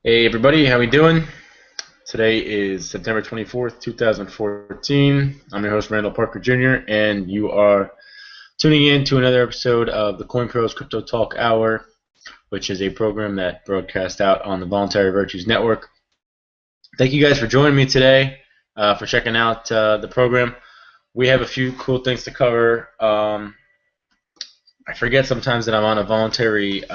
Hey everybody, how we doing? Today is September 24th, 2014. I'm your host Randall Parker Jr. and you are tuning in to another episode of the Proz Crypto Talk Hour, which is a program that broadcasts out on the Voluntary Virtues Network. Thank you guys for joining me today, for checking out the program. We have a few cool things to cover. I forget sometimes that I'm on a voluntarist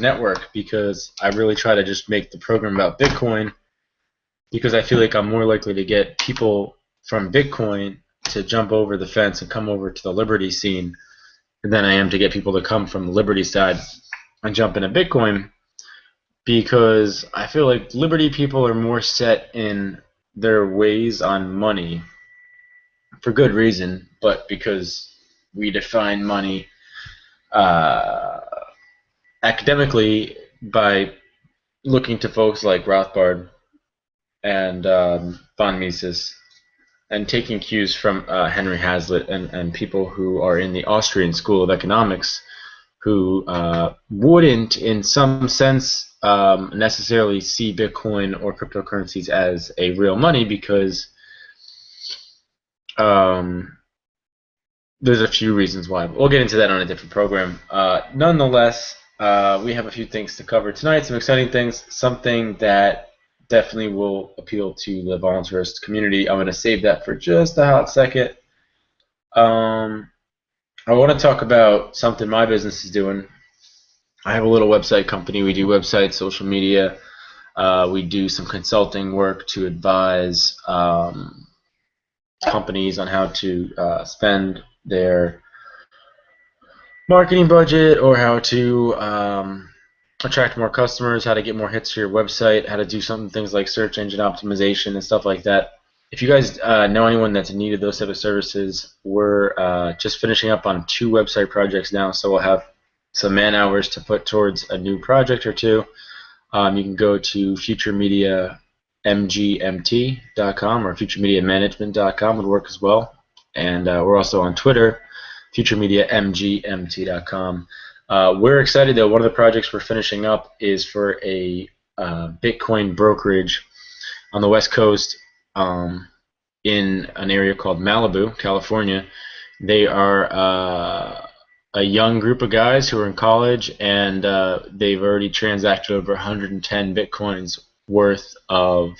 network because I really try to just make the program about Bitcoin because I feel like I'm more likely to get people from Bitcoin to jump over the fence and come over to the Liberty scene than I am to get people to come from the Liberty side and jump into Bitcoin, because I feel like Liberty people are more set in their ways on money for good reason, but because we define money academically by looking to folks like Rothbard and von Mises and taking cues from Henry Hazlitt and people who are in the Austrian School of Economics who wouldn't, in some sense, necessarily see Bitcoin or cryptocurrencies as a real money because there's a few reasons why. We'll get into that on a different program. Nonetheless, we have a few things to cover tonight, some exciting things, something that definitely will appeal to the voluntarist community. I'm going to save that for just a hot second. I want to talk about something my business is doing. I have a little website company. We do websites, social media. We do some consulting work to advise companies on how to spend their marketing budget or how to attract more customers, how to get more hits to your website, how to do some things like search engine optimization and stuff like that. If you guys know anyone that's in need of those type of services, we're just finishing up on 2 website projects now, so we'll have some man hours to put towards a new project or two. You can go to futuremediamgmt.com or futuremediamanagement.com would work as well. And we're also on Twitter, futuremediamgmt.com. We're excited though. One of the projects we're finishing up is for a Bitcoin brokerage on the West Coast in an area called Malibu, California. They are a young group of guys who are in college, and they've already transacted over 110 Bitcoins worth of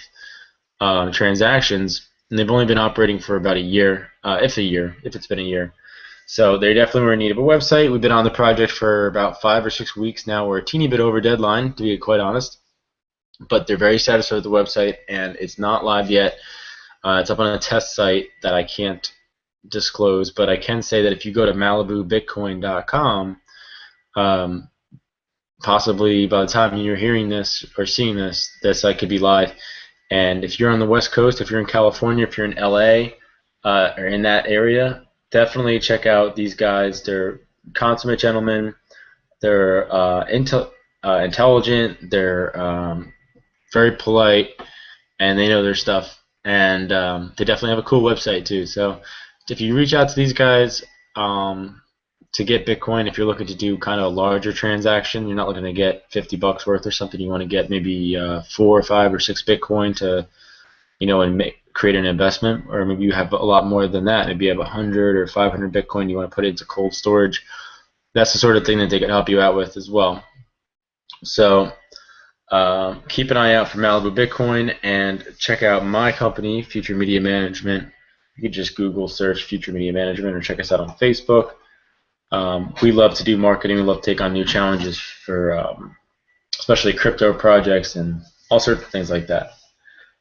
transactions, and they've only been operating for about a year, if it's been a year. So they definitely were in need of a website. We've been on the project for about 5 or 6 weeks now. We're a teeny bit over deadline, to be quite honest, but they're very satisfied with the website, and it's not live yet. It's up on a test site that I can't disclose, but I can say that if you go to malibubitcoin.com, possibly by the time you're hearing this or seeing this, that site could be live. And if you're on the West Coast, if you're in California, if you're in LA or in that area, definitely check out these guys. They're consummate gentlemen. They're intelligent. They're very polite, and they know their stuff. And they definitely have a cool website too. So if you reach out to these guys to get Bitcoin, if you're looking to do kind of a larger transaction, you're not looking to get $50 worth or something. You want to get maybe 4 or 5 or 6 Bitcoin to, and create an investment, or maybe you have a lot more than that. Maybe you have 100 or 500 Bitcoin you want to put into cold storage. That's the sort of thing that they can help you out with as well. So keep an eye out for Malibu Bitcoin and check out my company, Future Media Management. You can just Google search Future Media Management or check us out on Facebook. We love to do marketing. We love to take on new challenges for especially crypto projects and all sorts of things like that.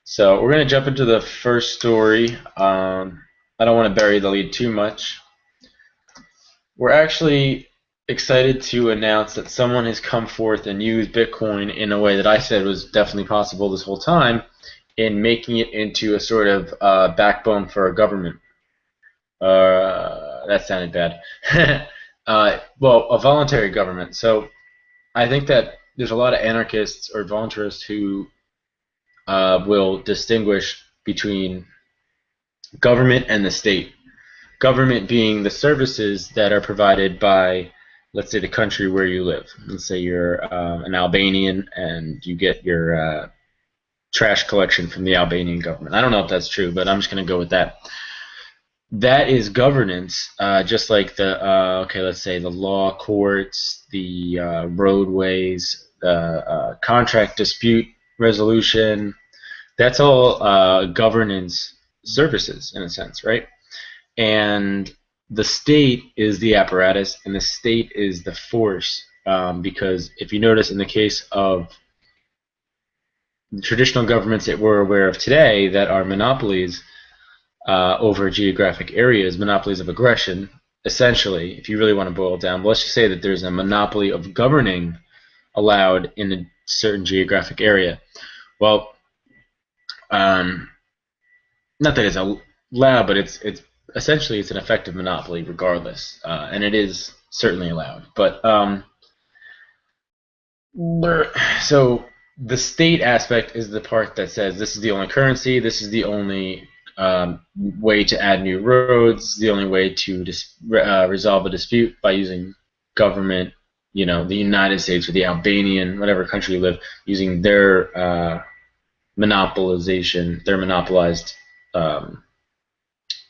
So we're going to jump into the first story. I don't want to bury the lead too much. We're actually excited to announce that someone has come forth and used Bitcoin in a way that I said was definitely possible this whole time, in making it into a sort of backbone for a government. That sounded bad. Well, a voluntary government. So I think that there's a lot of anarchists or voluntarists who will distinguish between government and the state. Government being the services that are provided by let's say the country where you live. Let's say you're an Albanian and you get your trash collection from the Albanian government. I don't know if that's true, but I'm just going to go with that. That is governance, just like the okay, let's say the law courts, the roadways, the contract dispute resolution. That's all governance services in a sense, right? And the state is the apparatus, and the state is the force. Because if you notice, in the case of traditional governments that we're aware of today that are monopolies over geographic areas, monopolies of aggression, essentially, if you really want to boil it down, let's just say that there's a monopoly of governing allowed in a certain geographic area. Well, not that it's allowed, but it's essentially it's an effective monopoly regardless, and it is certainly allowed. But so the state aspect is the part that says this is the only currency, this is the only way to add new roads, the only way to resolve a dispute by using government, you know, the United States or the Albanian, whatever country you live, using their monopolization, their monopolized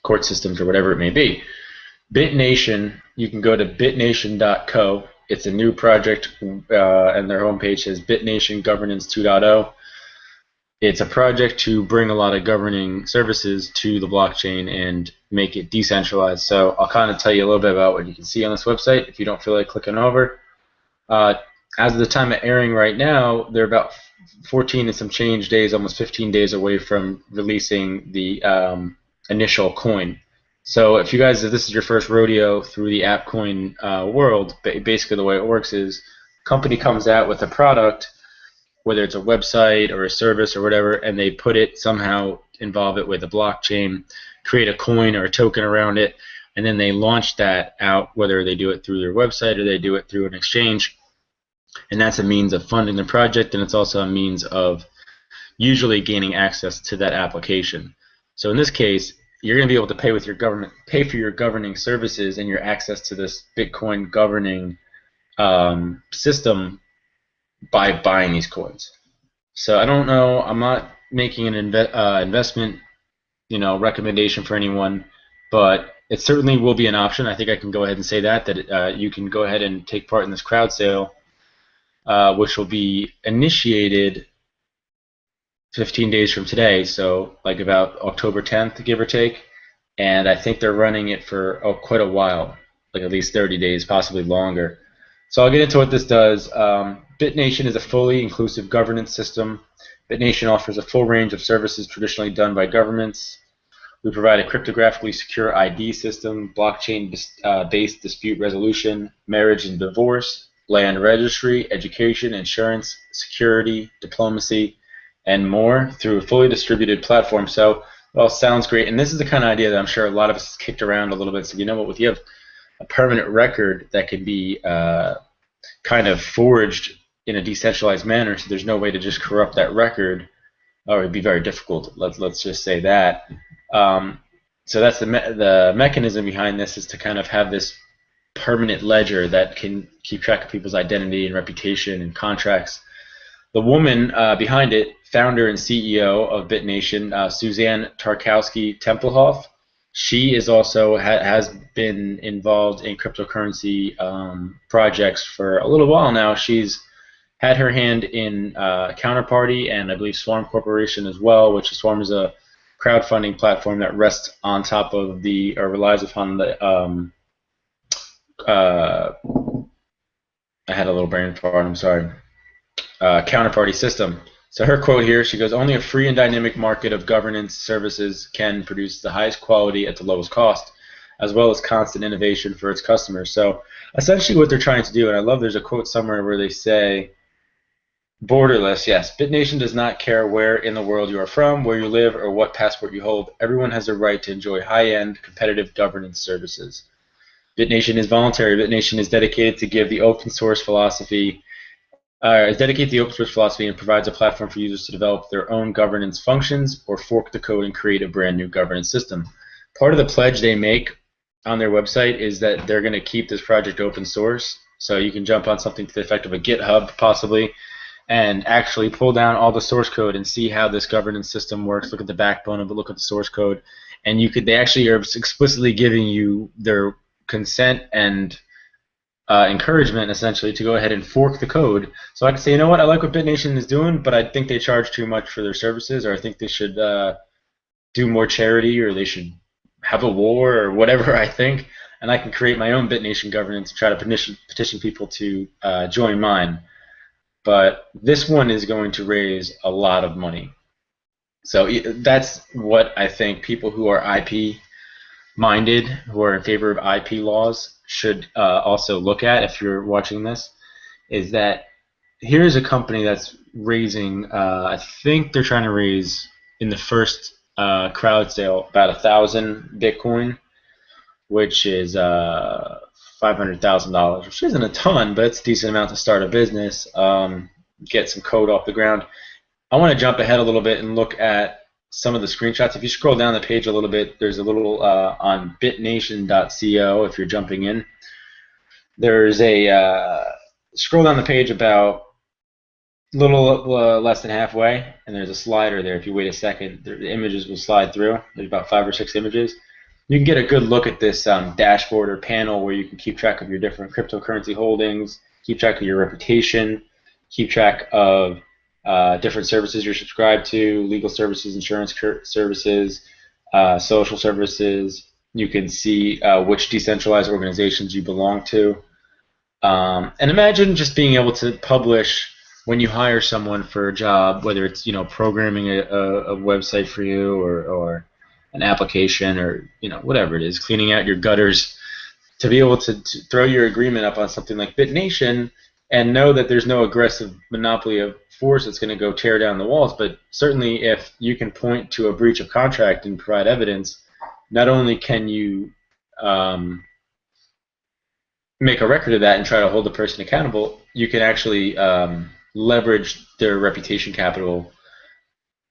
court systems or whatever it may be. BitNation, you can go to bitnation.co. It's a new project, and their homepage says BitNation Governance 2.0. It's a project to bring a lot of governing services to the blockchain and make it decentralized. So I'll kind of tell you a little bit about what you can see on this website if you don't feel like clicking over. As of the time of airing right now, they're about 14 and some change days, almost 15 days away from releasing the initial coin. So if this is your first rodeo through the app coin world, basically the way it works is a company comes out with a product, whether it's a website or a service or whatever, and they put it somehow, involve it with a blockchain, create a coin or a token around it, and then they launch that out, whether they do it through their website or they do it through an exchange. And that's a means of funding the project, and it's also a means of usually gaining access to that application. So in this case, you're going to be able to pay for your governing services and your access to this Bitcoin governing system by buying these coins. So I don't know. I'm not making an investment, recommendation for anyone, but it certainly will be an option. I think I can go ahead and say that you can go ahead and take part in this crowd sale, which will be initiated 15 days from today, so like about October 10th, give or take. And I think they're running it for quite a while, like at least 30 days, possibly longer. So I'll get into what this does. BitNation is a fully inclusive governance system. BitNation offers a full range of services traditionally done by governments. We provide a cryptographically secure ID system, blockchain-based dispute resolution, marriage and divorce, land registry, education, insurance, security, diplomacy, and more through a fully distributed platform. So it all sounds great, and this is the kind of idea that I'm sure a lot of us has kicked around a little bit. So you know what, if you have a permanent record that can be kind of forged in a decentralized manner, so there's no way to just corrupt that record, or it'd be very difficult. Let's just say that. So that's the mechanism behind this, is to kind of have this permanent ledger that can keep track of people's identity and reputation and contracts. The woman behind it, founder and CEO of BitNation, Suzanne Tarkowski-Tempelhoff, she is also has been involved in cryptocurrency projects for a little while now. She's had her hand in Counterparty and I believe Swarm Corporation as well, which Swarm is a crowdfunding platform that rests on top of or relies upon the I had a little brain fart, I'm sorry. Counterparty system. So her quote here, she goes, "Only a free and dynamic market of governance services can produce the highest quality at the lowest cost, as well as constant innovation for its customers." So essentially what they're trying to do, and I love there's a quote somewhere where they say, borderless, yes, BitNation does not care where in the world you are from, where you live, or what passport you hold. Everyone has a right to enjoy high-end, competitive governance services. BitNation is voluntary. BitNation is dedicated to give the open source philosophy and provides a platform for users to develop their own governance functions or fork the code and create a brand new governance system. Part of the pledge they make on their website is that they're going to keep this project open source, So you can jump on something to the effect of a GitHub possibly, and actually pull down all the source code and see how this governance system works. Look at the backbone of it. Look at the source code, and they actually are explicitly giving you their consent and encouragement essentially to go ahead and fork the code. So I can say, you know what, I like what BitNation is doing, but I think they charge too much for their services, or I think they should do more charity, or they should have a war, or whatever I think. And I can create my own BitNation governance and try to petition people to join mine. But this one is going to raise a lot of money. So that's what I think people who are IP minded, who are in favor of IP laws, should also look at if you're watching this, is that here's a company that's raising, I think they're trying to raise in the first crowd sale about 1,000 Bitcoin, which is $500,000, which isn't a ton, but it's a decent amount to start a business, get some code off the ground. I want to jump ahead a little bit and look at some of the screenshots. If you scroll down the page a little bit, there's a little on bitnation.co. If you're jumping in, there's a scroll down the page about a little less than halfway, and there's a slider there. If you wait a second, the images will slide through. There's about 5 or 6 images. You can get a good look at this dashboard or panel where you can keep track of your different cryptocurrency holdings, keep track of your reputation, keep track of different services you're subscribed to, legal services, insurance services, social services. You can see which decentralized organizations you belong to. And imagine just being able to publish when you hire someone for a job, whether it's programming a website for you, or an application, or whatever it is, cleaning out your gutters, to be able to throw your agreement up on something like BitNation and know that there's no aggressive monopoly of force that's going to go tear down the walls. But certainly if you can point to a breach of contract and provide evidence, not only can you make a record of that and try to hold the person accountable, you can actually leverage their reputation capital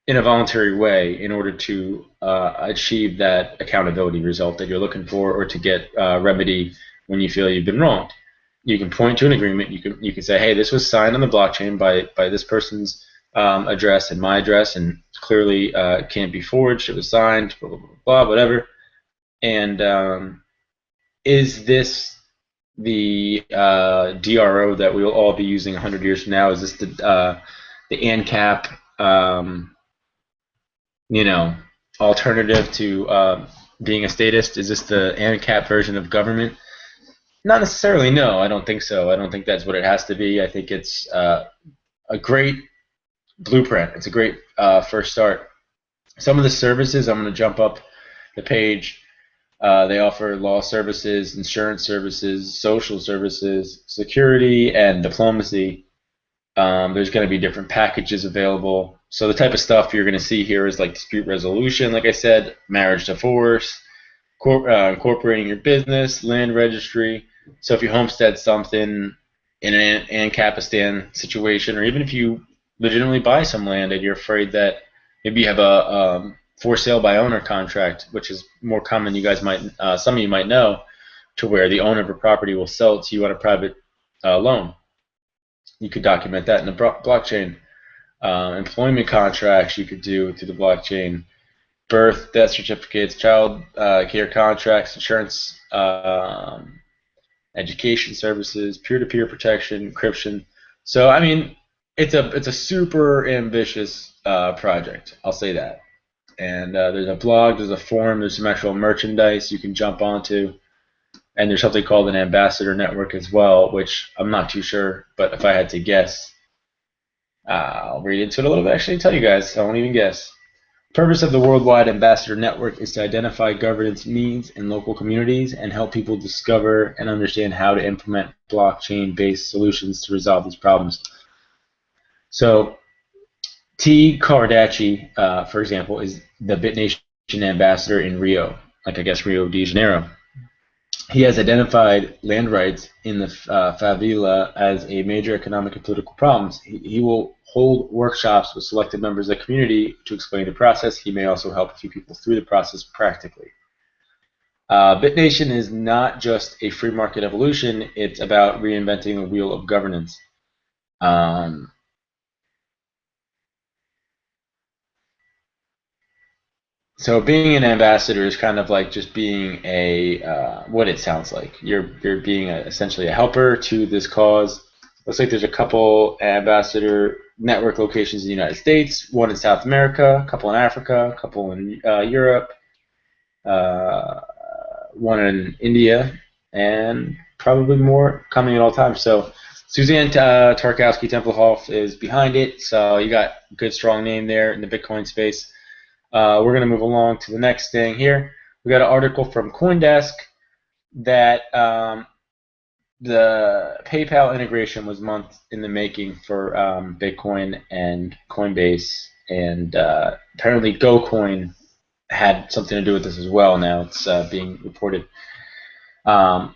in a voluntary way in order to achieve that accountability result that you're looking for, or to get remedy when you feel you've been wronged. You can point to an agreement. You can say, hey, this was signed on the blockchain by this person's address and my address, and clearly can't be forged. It was signed, blah, blah, blah, blah, whatever. And is this the DRO that we'll all be using 100 years from now? Is this the ANCAP alternative to being a statist? Is this the ANCAP version of government? Not necessarily, no. I don't think so. I don't think that's what it has to be. I think it's a great blueprint. It's a great first start. Some of the services, I'm going to jump up the page. They offer law services, insurance services, social services, security, and diplomacy. There's going to be different packages available. So the type of stuff you're going to see here is like dispute resolution, like I said, marriage divorce, incorporating your business, land registry. So if you homestead something in an Ancapistan situation, or even if you legitimately buy some land and you're afraid that maybe you have a for sale by owner contract, which is more common, you guys might, some of you might know, to where the owner of a property will sell it to you on a private loan. You could document that in the blockchain. Employment contracts you could do through the blockchain. Birth, death certificates, child care contracts, insurance, education services, peer-to-peer protection, encryption. So I mean, it's a super ambitious project. I'll say that. And there's a blog, there's a forum, there's some actual merchandise you can jump onto, and there's something called an ambassador network as well, which I'm not too sure, but if I had to guess, I'll read into it a little bit. Actually, tell you guys, I won't even guess. The purpose of the Worldwide Ambassador Network is to identify governance needs in local communities and help people discover and understand how to implement blockchain-based solutions to resolve these problems. So T. Cardaci, for example, is the BitNation ambassador in Rio, like I guess Rio de Janeiro. He has identified land rights in the favela as a major economic and political problem. He will hold workshops with selected members of the community to explain the process. He may also help a few people through the process practically. BitNation is not just a free market evolution, it's about reinventing the wheel of governance. So being an ambassador is kind of like just being a what it sounds like. You're being essentially a helper to this cause. Looks like there's a couple ambassador network locations in the United States, one in South America, a couple in Africa, a couple in Europe, uh, one in India, and probably more coming at all times. So Suzanne Tarkowski Tempelhof is behind it. So you got a good strong name there in the Bitcoin space. We're going to move along to the next thing here. We got an article from CoinDesk that the PayPal integration was months in the making for Bitcoin and Coinbase, and apparently GoCoin had something to do with this as well. Now it's being reported. So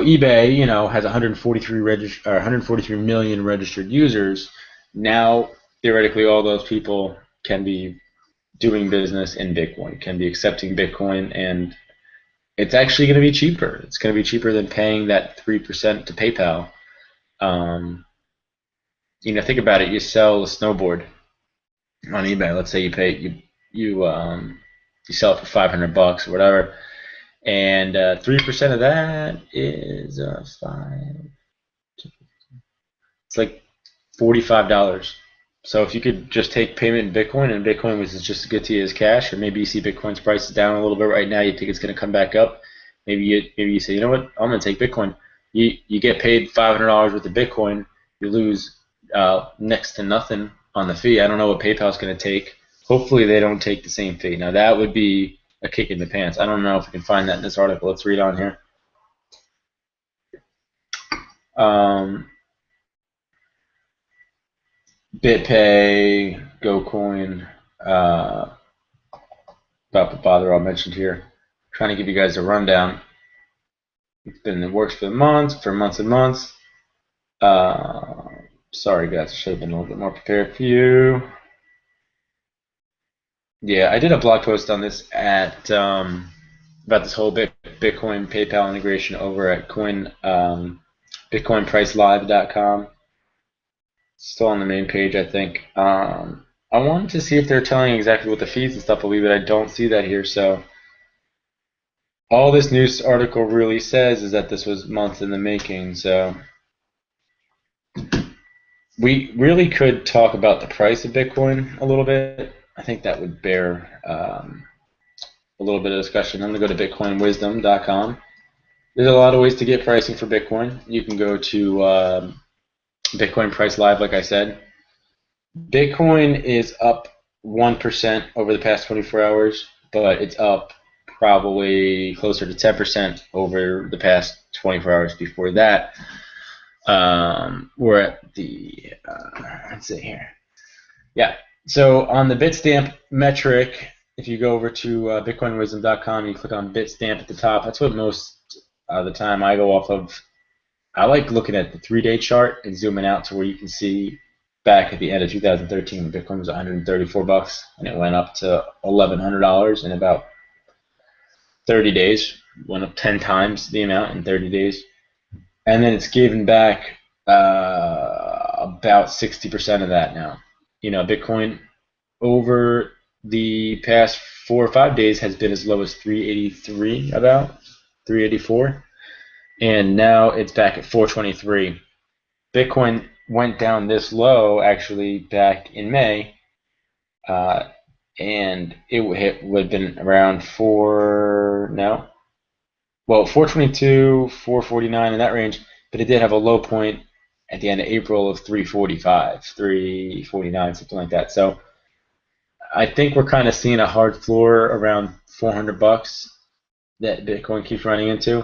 eBay, has 143 million registered users. Now theoretically, all those people can be doing business in Bitcoin, can be accepting Bitcoin, and it's actually going to be cheaper. It's going to be cheaper than paying that 3% to PayPal. Think about it. You sell a snowboard on eBay. Let's say you sell it for $500 or whatever, and 3% of that is it's like $45. So if you could just take payment in Bitcoin, and Bitcoin was just as good to you as cash, or maybe you see Bitcoin's price is down a little bit right now, you think it's going to come back up. Maybe you say, you know what, I'm going to take Bitcoin. You get paid $500 worth of Bitcoin, you lose next to nothing on the fee. I don't know what PayPal's going to take. Hopefully they don't take the same fee. Now that would be a kick in the pants. I don't know if we can find that in this article. Let's read on here. BitPay, GoCoin, Bother all mentioned here. Trying to give you guys a rundown. It's been in the works for months and months. Sorry guys, I should have been a little bit more prepared for you. Yeah, I did a blog post on this at about this whole Bitcoin PayPal integration over at BitcoinPriceLive.com. Still on the main page, I think. I wanted to see if they're telling exactly what the fees and stuff will be, but I don't see that here. So all this news article really says is that this was months in the making. So we really could talk about the price of Bitcoin a little bit. I think that would bear a little bit of discussion. I'm going to go to BitcoinWisdom.com. There's a lot of ways to get pricing for Bitcoin. You can go to Bitcoin Price Live, like I said. Bitcoin is up 1% over the past 24 hours, but it's up probably closer to 10% over the past 24 hours before that. We're at the, let's see here. Yeah, so on the Bitstamp metric, if you go over to BitcoinWisdom.com, you click on Bitstamp at the top. That's what most of the time I go off of. I like looking at the 3-day chart and zooming out to where you can see back at the end of 2013 when Bitcoin was $134 and it went up to $1,100 in about 30 days. Went up 10 times the amount in 30 days. And then it's given back about 60% of that now. Bitcoin over the past 4 or 5 days has been as low as 383, about 384. And now it's back at 423. Bitcoin went down this low actually back in May, and it would have been around 422, 449 in that range, but it did have a low point at the end of April of 345, 349, something like that. So I think we're kind of seeing a hard floor around $400 that Bitcoin keeps running into.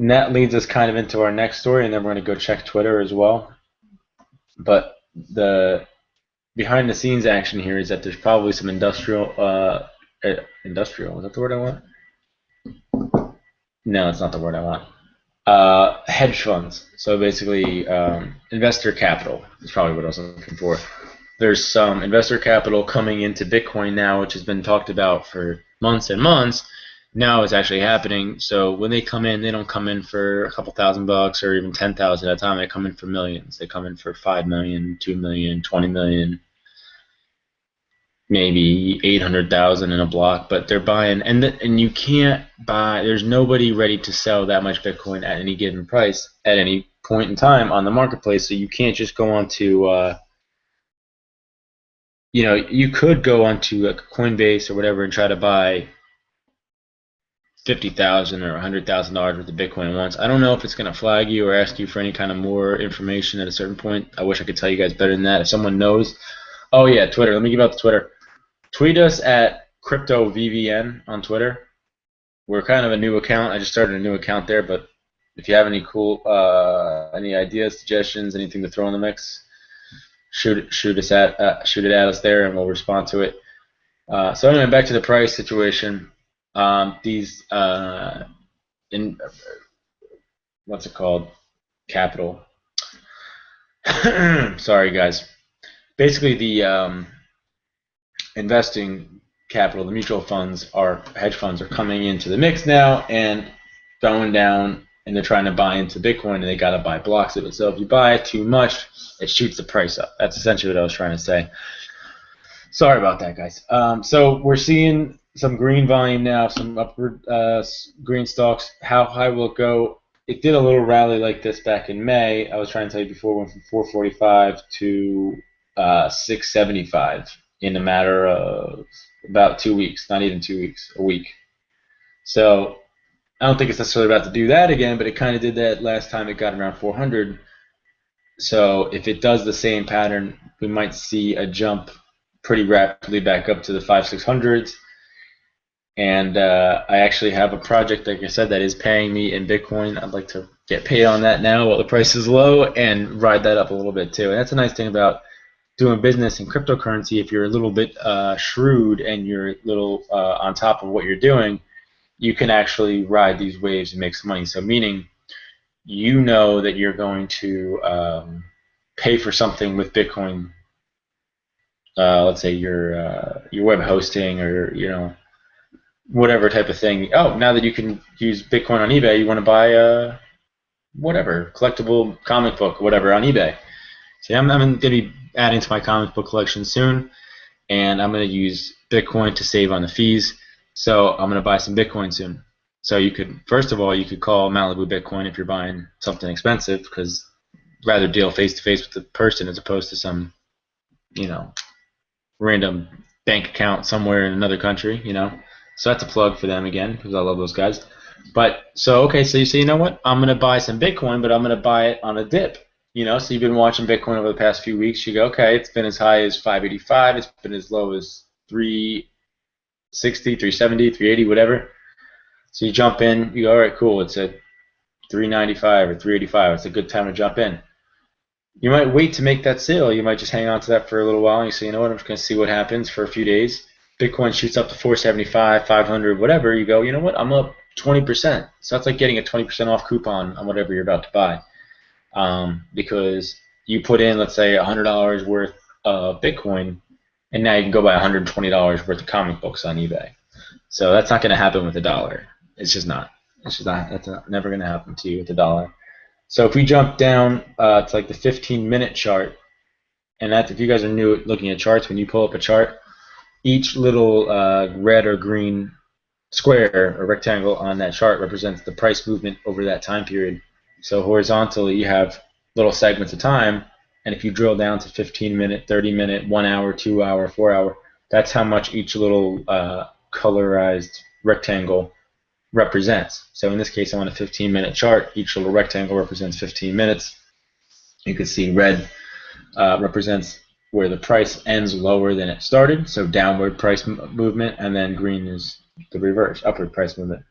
And that leads us kind of into our next story, and then we're going to go check Twitter as well. But the behind the scenes action here is that there's probably some industrial, is that the word I want? No, it's not the word I want. Hedge funds. So basically, investor capital is probably what I was looking for. There's some investor capital coming into Bitcoin now, which has been talked about for months and months. now it's actually happening. So when they come in, they don't come in for a couple $1,000 or even 10,000 at a time. They come in for millions. They come in for 5 million, 2 million, 20 million, maybe 800,000 in a block. But they're buying, and you can't buy. There's nobody ready to sell that much Bitcoin at any given price at any point in time on the marketplace. So you can't just go on to you could go onto like Coinbase or whatever and try to buy 50,000 or $100,000 worth of Bitcoin at once. I don't know if it's going to flag you or ask you for any kind of more information at a certain point. I wish I could tell you guys better than that. If someone knows, oh yeah, Twitter. Let me give out the Twitter. Tweet us at CryptoVVN on Twitter. We're kind of a new account. I just started a new account there, but if you have any cool, any ideas, suggestions, anything to throw in the mix, shoot it at us there, and we'll respond to it. So anyway, back to the price situation. These in what's it called? Capital. Sorry, guys. Basically, the investing capital, the mutual funds, hedge funds are coming into the mix now and going down, and they're trying to buy into Bitcoin, and they got to buy blocks of it. So if you buy too much, it shoots the price up. That's essentially what I was trying to say. Sorry about that, guys. So we're seeing some green volume now, some upward green stocks. How high will it go? It did a little rally like this back in May. I was trying to tell you before, it went from 445 to 675 in a matter of about 2 weeks, not even 2 weeks, a week. So I don't think it's necessarily about to do that again, but it kind of did that last time it got around 400. So if it does the same pattern, we might see a jump pretty rapidly back up to the 500-600s. And I actually have a project, like I said, that is paying me in Bitcoin. I'd like to get paid on that now while the price is low and ride that up a little bit too. And that's a nice thing about doing business in cryptocurrency. If you're a little bit shrewd and you're a little on top of what you're doing, you can actually ride these waves and make some money. So meaning you know that you're going to pay for something with Bitcoin. Let's say your web hosting or whatever type of thing. Oh, now that you can use Bitcoin on eBay, you want to buy whatever collectible comic book, whatever on eBay. So I'm going to be adding to my comic book collection soon, and I'm going to use Bitcoin to save on the fees. So I'm going to buy some Bitcoin soon. So you could, first of all, you could call Malibu Bitcoin if you're buying something expensive, because rather deal face to face with the person as opposed to some, random bank account somewhere in another country, So that's a plug for them again, because I love those guys. But so you say, you know what? I'm gonna buy some Bitcoin, but I'm gonna buy it on a dip. So you've been watching Bitcoin over the past few weeks. You go, okay, it's been as high as 585. It's been as low as 360, 370, 380, whatever. So you jump in. You go, all right, cool. It's at 395 or 385. It's a good time to jump in. You might wait to make that sale. You might just hang on to that for a little while, and you say, you know what? I'm just gonna see what happens for a few days. Bitcoin shoots up to 475, 500, whatever. You go, you know what? I'm up 20%. So that's like getting a 20% off coupon on whatever you're about to buy. Because you put in, let's say, $100 worth of Bitcoin, and now you can go buy $120 worth of comic books on eBay. So that's not going to happen with a dollar. It's just not. That's never going to happen to you with a dollar. So if we jump down to like the 15-minute chart, and that's, if you guys are new at looking at charts, when you pull up a chart, each little red or green square or rectangle on that chart represents the price movement over that time period. So horizontally, you have little segments of time, and if you drill down to 15-minute, 30-minute, 1 hour, 2 hour, 4 hour, that's how much each little colorized rectangle represents. So in this case, I'm on a 15-minute chart. Each little rectangle represents 15 minutes. You can see red represents where the price ends lower than it started, so downward price movement, and then green is the reverse, upward price movement.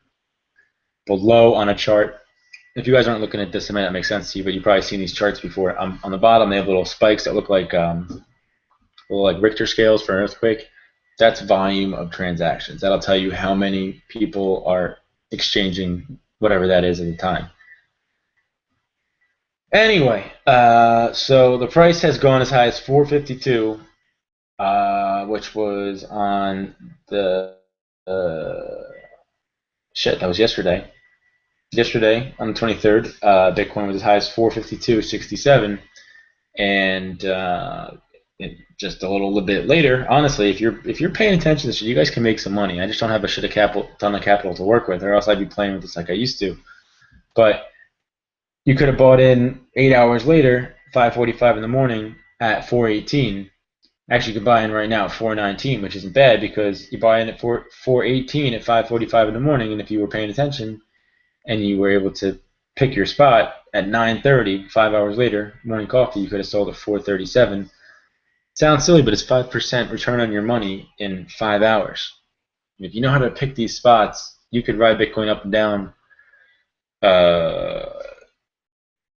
Below on a chart, if you guys aren't looking at this, it might not make sense to you, but you've probably seen these charts before. On the bottom, they have little spikes that look like Richter scales for an earthquake. That's volume of transactions. That'll tell you how many people are exchanging whatever that is at the time. Anyway, so the price has gone as high as 452, which was on the shit, that was yesterday. Yesterday on the 23rd, Bitcoin was as high as 452.67, and just a little bit later, honestly, if you're paying attention to this, you guys can make some money. I just don't have a ton of capital to work with, or else I'd be playing with this like I used to. But you could have bought in 8 hours later, 5:45 in the morning at 418. Actually, you could buy in right now at 419, which isn't bad because you buy in at 418 at 5:45 in the morning, and if you were paying attention and you were able to pick your spot at 9:30, 5 hours later, morning coffee, you could have sold at 437. Sounds silly, but it's 5% return on your money in 5 hours. If you know how to pick these spots, you could ride Bitcoin up and down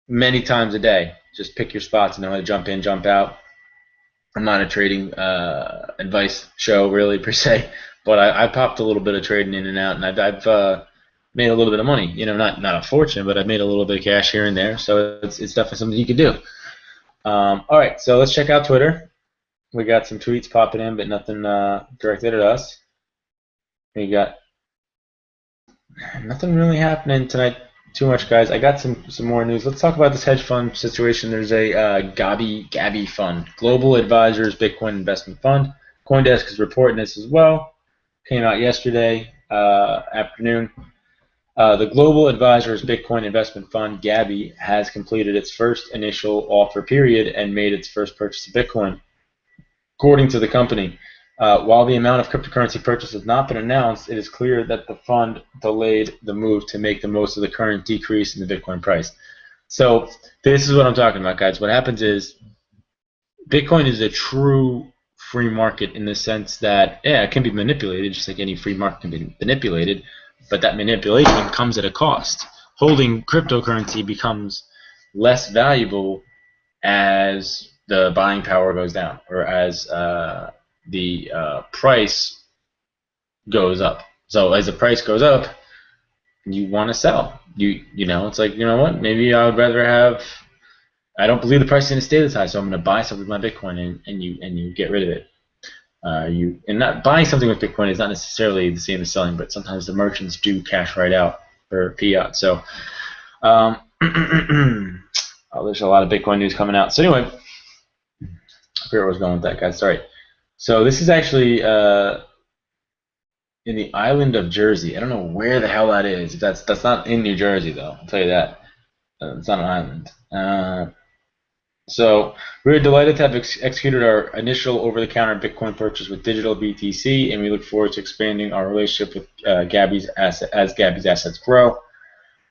many times a day. Just pick your spots and know how to jump in, jump out. I'm not a trading advice show really per se, but I popped a little bit of trading in and out, and I've made a little bit of money. You know, not a fortune, but I've made a little bit of cash here and there. So it's definitely something you can do. All right, so let's check out Twitter. We got some tweets popping in, but nothing directed at us. We got nothing really happening tonight too much, guys. I got some more news. Let's talk about this hedge fund situation. There's a Gabi fund, Global Advisors Bitcoin Investment Fund. CoinDesk is reporting this as well. Came out yesterday afternoon. The Global Advisors Bitcoin Investment Fund, Gabi, has completed its first initial offer period and made its first purchase of Bitcoin. According to the company, while the amount of cryptocurrency purchase has not been announced, it is clear that the fund delayed the move to make the most of the current decrease in the Bitcoin price. So this is what I'm talking about, guys. What happens is Bitcoin is a true free market in the sense that, yeah, it can be manipulated, just like any free market can be manipulated, but that manipulation comes at a cost. Holding cryptocurrency becomes less valuable as the buying power goes down, or as the price goes up. So as the price goes up, you want to sell. You know, it's like, you know what? Maybe I would rather have. I don't believe the price is going to stay this high, so I'm going to buy something with my Bitcoin, and you get rid of it. And not buying something with Bitcoin is not necessarily the same as selling, but sometimes the merchants do cash right out for fiat. So there's a lot of Bitcoin news coming out. So anyway, I forget where I was going with that, guys. Sorry. So this is actually in the island of Jersey. I don't know where the hell that is. That's not in New Jersey, though. I'll tell you that. It's not an island. So we're delighted to have executed our initial over-the-counter Bitcoin purchase with Digital BTC, and we look forward to expanding our relationship with Gabi's assets grow.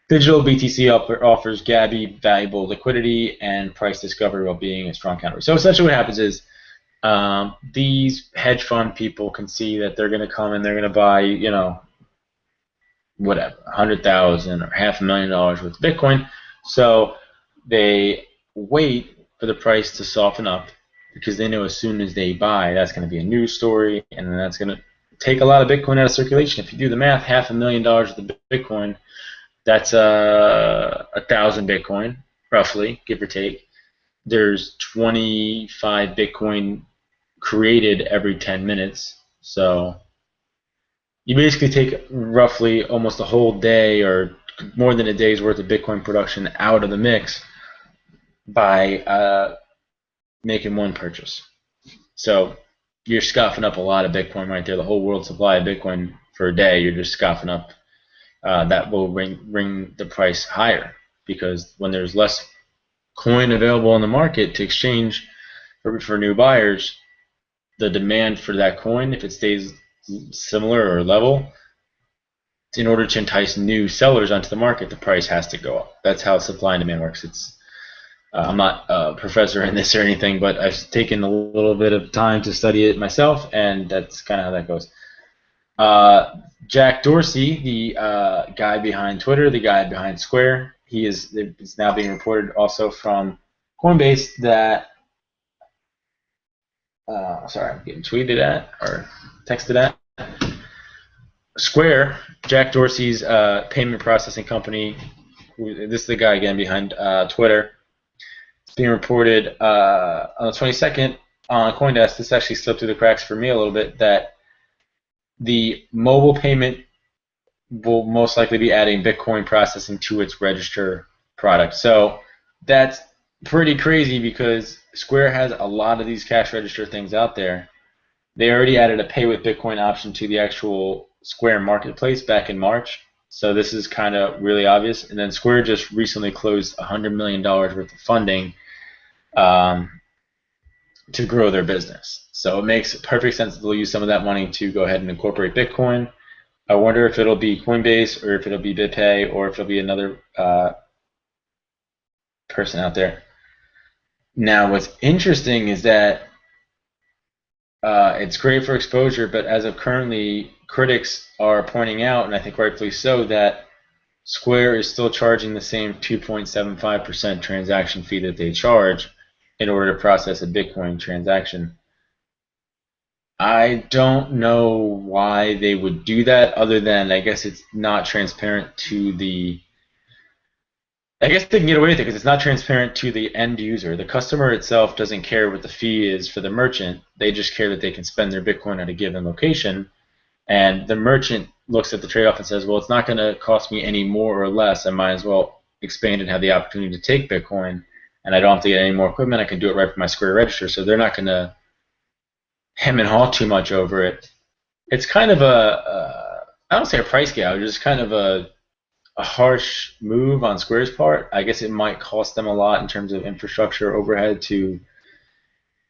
Digital BTC offers Gabi valuable liquidity and price discovery while being a strong counter. So essentially what happens is these hedge fund people can see that they're going to come and they're going to buy, you know, whatever, $100,000 or $500,000 worth of Bitcoin. So they wait for the price to soften up because they know as soon as they buy, that's going to be a news story, and then that's going to take a lot of Bitcoin out of circulation. If you do the math, $500,000 worth of Bitcoin, that's 1,000 Bitcoin, roughly, give or take. There's 25 Bitcoin created every 10 minutes. So you basically take roughly almost a whole day or more than a day's worth of Bitcoin production out of the mix by making one purchase. So you're scoffing up a lot of Bitcoin right there. The whole world supply of Bitcoin for a day, you're just scoffing up. That will bring the price higher, because when there's less coin available on the market to exchange for new buyers, the demand for that coin, if it stays similar or level, in order to entice new sellers onto the market, the price has to go up. That's how supply and demand works. It's I'm not a professor in this or anything, but I've taken a little bit of time to study it myself, and that's kind of how that goes. Jack Dorsey, the guy behind Twitter, the guy behind Square, it's now being reported also from Coinbase that sorry, I'm getting tweeted at or texted at. Square, Jack Dorsey's payment processing company. This is the guy again behind Twitter. It's being reported on the 22nd on CoinDesk. This actually slipped through the cracks for me a little bit, that the mobile payment will most likely be adding Bitcoin processing to its register product. So that's pretty crazy because Square has a lot of these cash register things out there. They already added a pay with Bitcoin option to the actual Square marketplace back in March. So this is kind of really obvious. And then Square just recently closed $100 million worth of funding to grow their business. So it makes perfect sense that they'll use some of that money to go ahead and incorporate Bitcoin. I wonder if it'll be Coinbase or if it'll be BitPay or if it'll be another person out there. Now, what's interesting is that it's great for exposure, but as of currently, critics are pointing out, and I think rightfully so, that Square is still charging the same 2.75% transaction fee that they charge in order to process a Bitcoin transaction. I don't know why they would do that, other than I guess it's not transparent to the. I guess they can get away with it because it's not transparent to the end user. The customer itself doesn't care what the fee is for the merchant. They just care that they can spend their Bitcoin at a given location. And the merchant looks at the trade-off and says, well, it's not going to cost me any more or less. I might as well expand and have the opportunity to take Bitcoin, and I don't have to get any more equipment. I can do it right from my Square register. So they're not going to hem and haw too much over it. It's kind of I don't say a price gouge, it's kind of a harsh move on Square's part. I guess it might cost them a lot in terms of infrastructure overhead to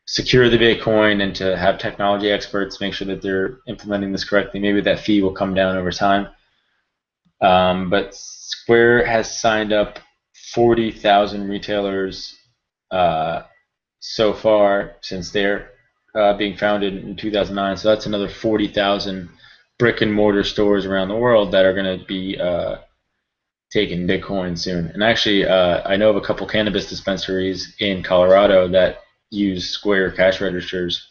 secure the Bitcoin and to have technology experts make sure that they're implementing this correctly. Maybe that fee will come down over time. But Square has signed up 40,000 retailers so far since they're being founded in 2009. So that's another 40,000 brick and mortar stores around the world that are going to be taking Bitcoin soon. And actually, I know of a couple cannabis dispensaries in Colorado that use Square cash registers,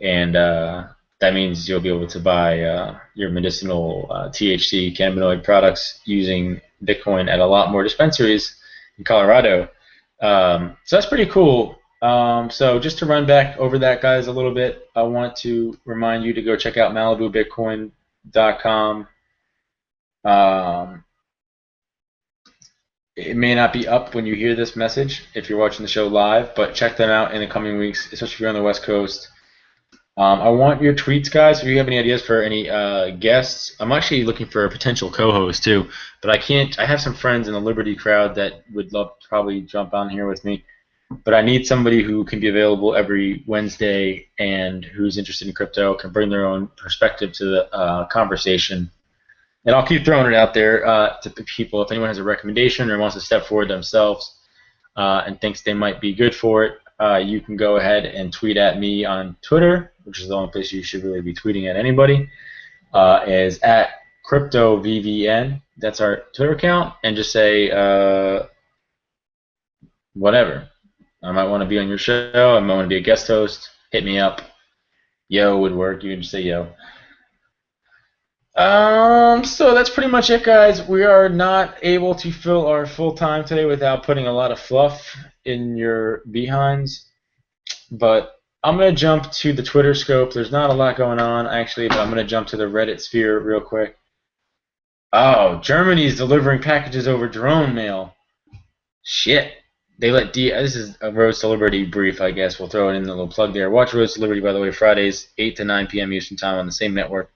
and that means you'll be able to buy your medicinal THC cannabinoid products using Bitcoin at a lot more dispensaries in Colorado. So that's pretty cool. So just to run back over that, guys, a little bit, I want to remind you to go check out MalibuBitcoin.com. It may not be up when you hear this message if you're watching the show live, but check them out in the coming weeks, especially if you're on the West Coast. I want your tweets, guys. If you have any ideas for any guests, I'm actually looking for a potential co-host too, but I can't. I have some friends in the Liberty crowd that would love to probably jump on here with me, but I need somebody who can be available every Wednesday and who's interested in crypto, can bring their own perspective to the conversation. And I'll keep throwing it out there to people. If anyone has a recommendation or wants to step forward themselves and thinks they might be good for it, you can go ahead and tweet at me on Twitter, which is the only place you should really be tweeting at anybody, is at CryptoVVN. That's our Twitter account. And just say whatever. I might want to be on your show. I might want to be a guest host. Hit me up. Yo would work. You can just say yo. So that's pretty much it, guys. We are not able to fill our full time today without putting a lot of fluff in your behinds. But I'm going to jump to the Twitter scope. There's not a lot going on, actually, but I'm going to jump to the Reddit sphere real quick. Oh, Germany's delivering packages over drone mail. Shit. They let this is a Roads to Liberty brief, I guess. We'll throw it in the little plug there. Watch Roads to Liberty, by the way, Fridays, 8 to 9 p.m. Eastern Time on the same network.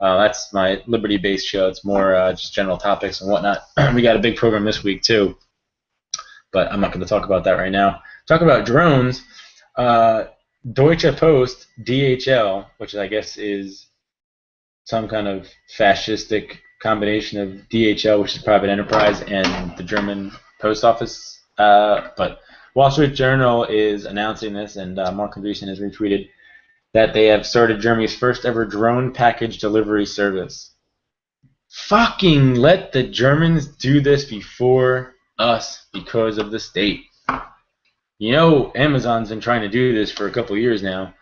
That's my Liberty-based show. It's more just general topics and whatnot. We got a big program this week, too, but I'm not going to talk about that right now. Talk about drones. Deutsche Post, DHL, which I guess is some kind of fascistic combination of DHL, which is private enterprise, and the German post office. But Wall Street Journal is announcing this, and Mark Andreessen has retweeted that they have started Germany's first ever drone package delivery service. Fucking let the Germans do this before us because of the state. You know, Amazon's been trying to do this for a couple of years now.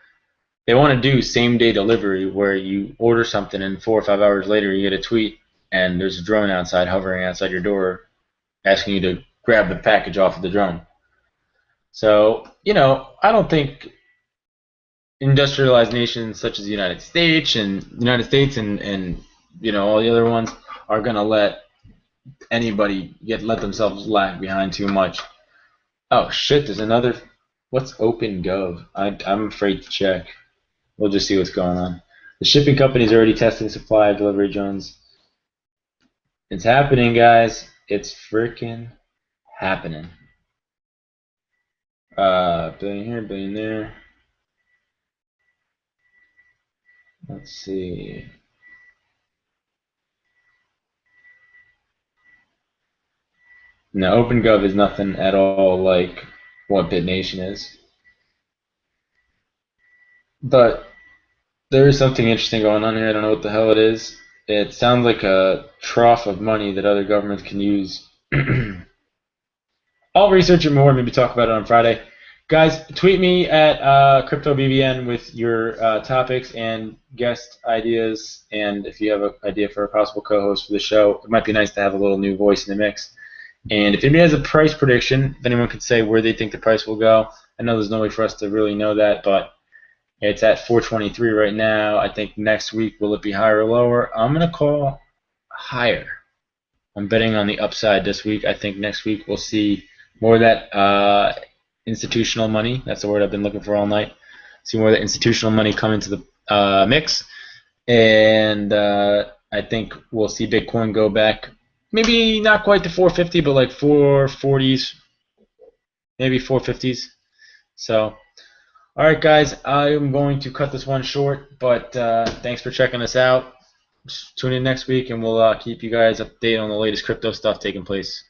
They want to do same-day delivery where you order something and 4 or 5 hours later you get a tweet and there's a drone outside hovering outside your door asking you to grab the package off of the drone. So, you know, I don't think industrialized nations such as the United States and you know all the other ones are gonna let anybody let themselves lag behind too much. Oh shit! There's another. What's OpenGov? I'm afraid to check. We'll just see what's going on. The shipping company's already testing supply of delivery drones. It's happening, guys. It's freaking happening. Billion here, billion there. Let's see. No, OpenGov is nothing at all like what BitNation is. But there is something interesting going on here. I don't know what the hell it is. It sounds like a trough of money that other governments can use. I'll research it more, maybe talk about it on Friday. Guys, tweet me at CryptoBBN with your topics and guest ideas. And if you have an idea for a possible co-host for the show, it might be nice to have a little new voice in the mix. And if anybody has a price prediction, if anyone could say where they think the price will go, I know there's no way for us to really know that, but it's at 423 right now. I think next week, will it be higher or lower? I'm going to call higher. I'm betting on the upside this week. I think next week we'll see more of that institutional money. That's the word I've been looking for all night. See more of the institutional money come into the mix. And I think we'll see Bitcoin go back, maybe not quite to 450, but like 440s, maybe 450s. So, all right, guys, I am going to cut this one short, but thanks for checking us out. Just tune in next week, and we'll keep you guys updated on the latest crypto stuff taking place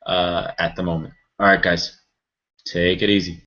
at the moment. All right, guys, take it easy.